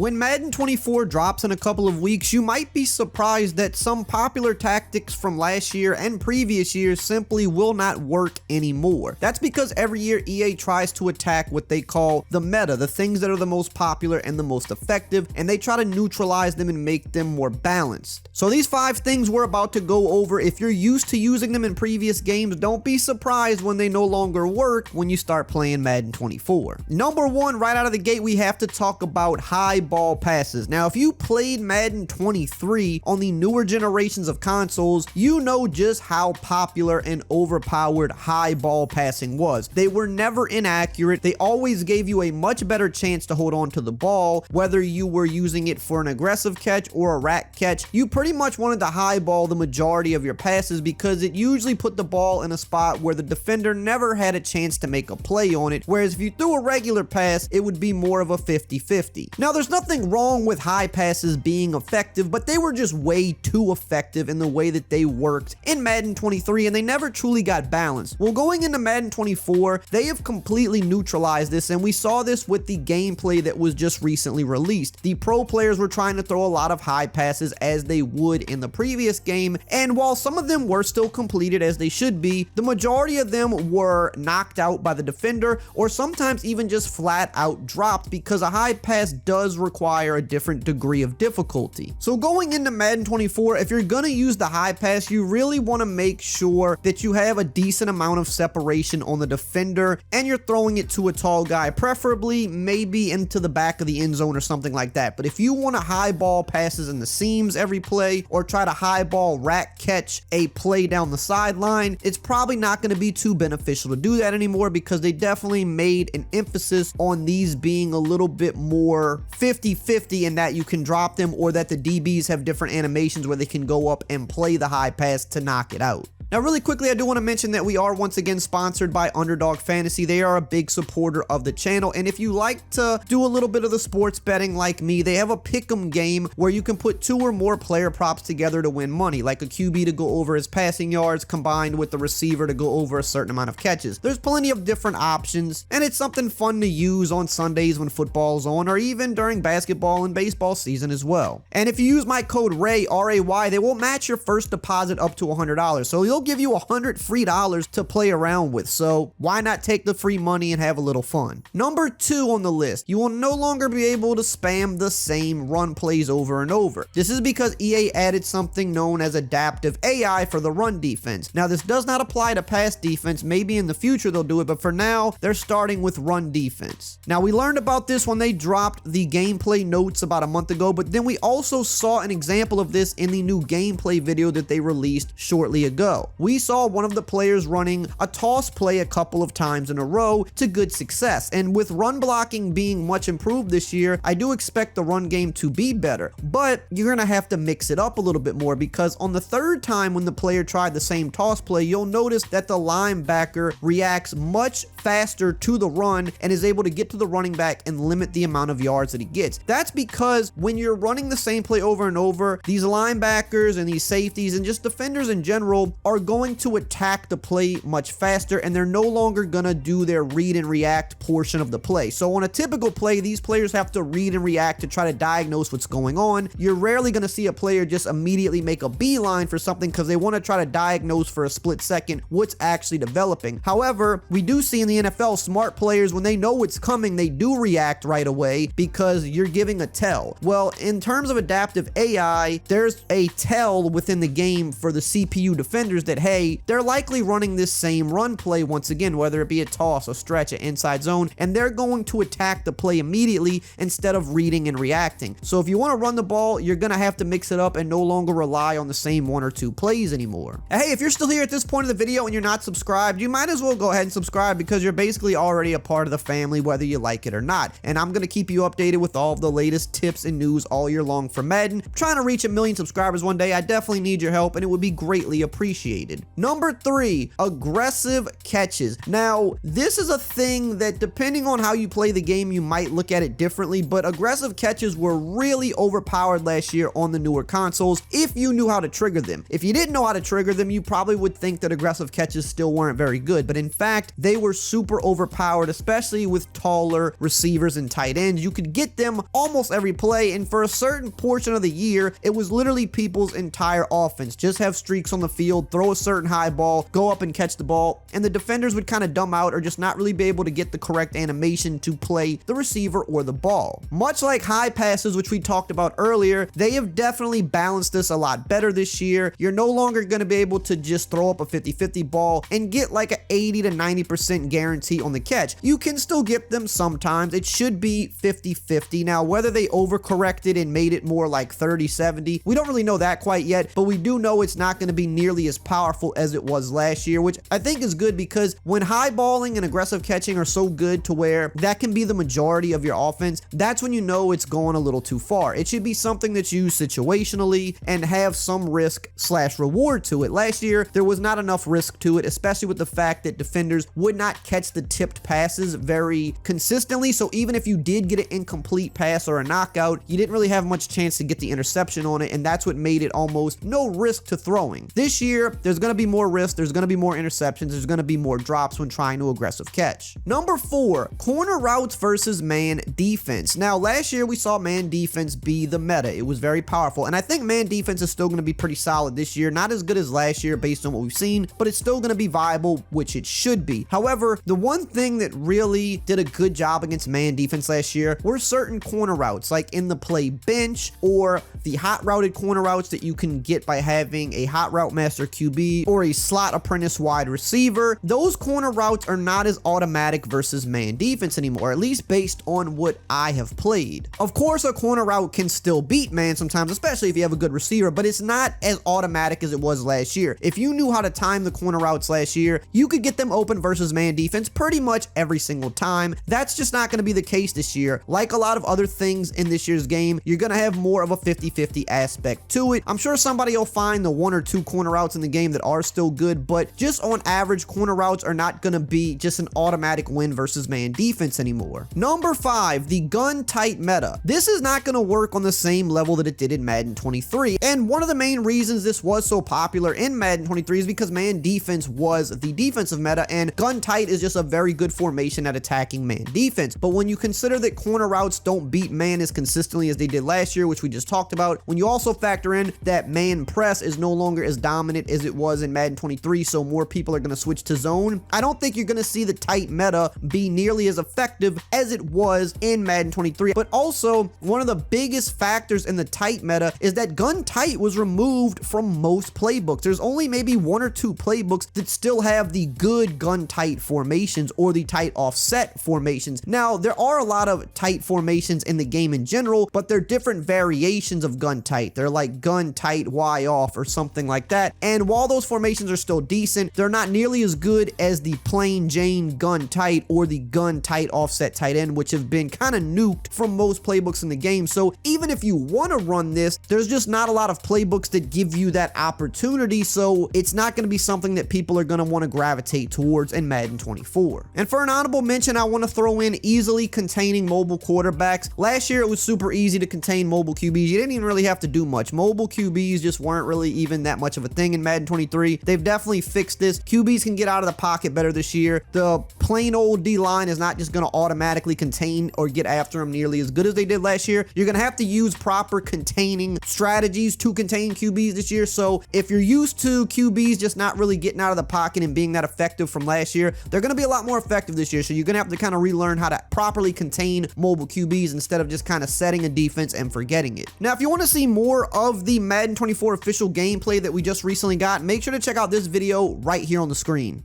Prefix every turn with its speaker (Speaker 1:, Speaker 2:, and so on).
Speaker 1: When Madden 24 drops in a couple of weeks, you might be surprised that some popular tactics from last year and previous years simply will not work anymore. That's because every year EA tries to attack what they call the meta, the things that are the most popular and the most effective, and they try to neutralize them and make them more balanced. So these 5 things we're about to go over, if you're used to using them in previous games, don't be surprised when they no longer work when you start playing Madden 24. Number 1, right out of the gate, we have to talk about high ball passes. Now, if you played Madden 23 on the newer generations of consoles, you know just how popular and overpowered high ball passing was. They were never inaccurate. They always gave you a much better chance to hold on to the ball, whether you were using it for an aggressive catch or a rack catch. You pretty much wanted to high ball the majority of your passes because it usually put the ball in a spot where the defender never had a chance to make a play on it, whereas if you threw a regular pass, it would be more of a 50-50. Now, there's nothing wrong with high passes being effective, but they were just way too effective in the way that they worked in Madden 23, and they never truly got balanced. Well, going into Madden 24, they have completely neutralized this, and we saw this with the gameplay that was just recently released. The pro players were trying to throw a lot of high passes as they would in the previous game, and while some of them were still completed as they should be, the majority of them were knocked out by the defender, or sometimes even just flat out dropped, because a high pass does require a different degree of difficulty. So going into Madden 24, if you're gonna use the high pass, you really want to make sure that you have a decent amount of separation on the defender and you're throwing it to a tall guy, preferably maybe into the back of the end zone or something like that. But if you want to high ball passes in the seams every play, or try to high ball rack catch a play down the sideline, it's probably not going to be too beneficial to do that anymore, because they definitely made an emphasis on these being a little bit more 50-50 in that you can drop them, or that the DBs have different animations where they can go up and play the high pass to knock it out. Now, really quickly, I do want to mention that we are once again sponsored by Underdog Fantasy. They are a big supporter of the channel, and if you like to do a little bit of the sports betting like me, they have a pick'em game where you can put 2 or more player props together to win money, like a QB to go over his passing yards combined with the receiver to go over a certain amount of catches. There's plenty of different options, and it's something fun to use on Sundays when football's on, or even during basketball and baseball season as well. And if you use my code RAY, R-A-Y, they will match your first deposit up to $100, so you'll give you $100 free to play around with, so why not take the free money and have a little fun? Number 2 on the list, you will no longer be able to spam the same run plays over and over. This is because EA added something known as adaptive AI for the run defense. Now, this does not apply to pass defense. Maybe in the future they'll do it, but for now, they're starting with run defense. Now, we learned about this when they dropped the gameplay notes about a month ago, but then we also saw an example of this in the new gameplay video that they released shortly ago. We saw one of the players running a toss play a couple of times in a row to good success, and with run blocking being much improved this year, I do expect the run game to be better, but you're gonna have to mix it up a little bit more, because on the 3rd time when the player tried the same toss play, you'll notice that the linebacker reacts much faster to the run and is able to get to the running back and limit the amount of yards that he gets. That's because when you're running the same play over and over, these linebackers and these safeties and just defenders in general are going to attack the play much faster, and they're no longer gonna do their read and react portion of the play. So on a typical play, these players have to read and react to try to diagnose what's going on. You're rarely gonna see a player just immediately make a beeline for something because they want to try to diagnose for a split second what's actually developing. However, we do see in the NFL smart players, when they know what's coming, they do react right away because you're giving a tell. Well, in terms of adaptive AI, there's a tell within the game for the CPU defenders that, hey, they're likely running this same run play once again, whether it be a toss, a stretch, an inside zone, and they're going to attack the play immediately instead of reading and reacting. So if you want to run the ball, you're going to have to mix it up and no longer rely on the same 1 or 2 plays anymore. Hey, if you're still here at this point of the video and you're not subscribed, you might as well go ahead and subscribe, because you're basically already a part of the family whether you like it or not. And I'm going to keep you updated with all of the latest tips and news all year long for Madden. I'm trying to reach 1 million subscribers one day. I definitely need your help, and it would be greatly appreciated. Number 3, aggressive catches. Now, this is a thing that, depending on how you play the game, you might look at it differently, but aggressive catches were really overpowered last year on the newer consoles if you knew how to trigger them. If you didn't know how to trigger them, you probably would think that aggressive catches still weren't very good, but in fact, they were super overpowered, especially with taller receivers and tight ends. You could get them almost every play, and for a certain portion of the year, it was literally people's entire offense. Just have streaks on the field, throw a certain high ball, go up and catch the ball, and the defenders would kind of dumb out or just not really be able to get the correct animation to play the receiver or the ball. Much like high passes, which we talked about earlier, they have definitely balanced this a lot better this year. You're no longer going to be able to just throw up a 50-50 ball and get like an 80 to 90% guarantee on the catch. You can still get them sometimes. It should be 50-50. Now, whether they overcorrected and made it more like 30-70, we don't really know that quite yet, but we do know it's not going to be nearly as powerful as it was last year, which I think is good because when high balling and aggressive catching are so good to where that can be the majority of your offense, that's when you know it's going a little too far. It should be something that's used situationally and have some risk/reward to it. Last year, there was not enough risk to it, especially with the fact that defenders would not catch the tipped passes very consistently. So even if you did get an incomplete pass or a knockout, you didn't really have much chance to get the interception on it, and that's what made it almost no risk to throwing. This year, there's going to be more risk, there's going to be more interceptions, there's going to be more drops when trying to aggressive catch. Number 4, corner routes versus man defense. Now, last year we saw man defense be the meta. It was very powerful, and I think man defense is still going to be pretty solid this year. Not as good as last year based on what we've seen, but it's still going to be viable, which it should be. However, the one thing that really did a good job against man defense last year were certain corner routes, like in the play bench or the hot routed corner routes that you can get by having a hot route master QB or a slot apprentice wide receiver. Those corner routes are not as automatic versus man defense anymore, at least based on what I have played. Of course, a corner route can still beat man sometimes, especially if you have a good receiver, but it's not as automatic as it was last year. If you knew how to time the corner routes last year, you could get them open versus man defense pretty much every single time. That's just not going to be the case this year. Like a lot of other things in this year's game, you're going to have more of a 50-50 aspect to it. I'm sure somebody will find the 1 or 2 corner routes in the game that are still good, but just on average, corner routes are not going to be just an automatic win versus man defense anymore. Number 5, the gun tight meta. This is not going to work on the same level that it did in Madden 23, and one of the main reasons this was so popular in Madden 23 is because man defense was the defensive meta, and gun tight is just a very good formation at attacking man defense. But when you consider that corner routes don't beat man as consistently as they did last year, which we just talked about, when you also factor in that man press is no longer as dominant as it was in Madden 23, so more people are going to switch to zone, I don't think you're going to see the tight meta be nearly as effective as it was in Madden 23. But also, one of the biggest factors in the tight meta is that gun tight was removed from most playbooks. There's only maybe 1 or 2 playbooks that still have the good gun tight formations or the tight offset formations. Now, there are a lot of tight formations in the game in general, but they're different variations of gun tight. They're like gun tight Y off or something like that. And while those formations are still decent, they're not nearly as good as the plain Jane gun tight or the gun tight offset tight end, which have been kind of nuked from most playbooks in the game. So even if you want to run this, there's just not a lot of playbooks that give you that opportunity. So it's not going to be something that people are going to want to gravitate towards in Madden 24. And for an honorable mention, I want to throw in easily containing mobile quarterbacks. Last year, it was super easy to contain mobile QBs. You didn't even really have to do much. Mobile QBs just weren't really even that much of a thing in Madden 23. They've definitely fixed this. QBs can get out of the pocket better this year. The plain old D-line is not just going to automatically contain or get after them nearly as good as they did last year. You're going to have to use proper containing strategies to contain QBs this year. So if you're used to QBs just not really getting out of the pocket and being that effective from last year, they're going to be a lot more effective this year. So you're going to have to kind of relearn how to properly contain mobile QBs instead of just kind of setting a defense and forgetting it. Now, if you want to see more of the Madden 24 official gameplay that we just recently got, make sure to check out this video right here on the screen.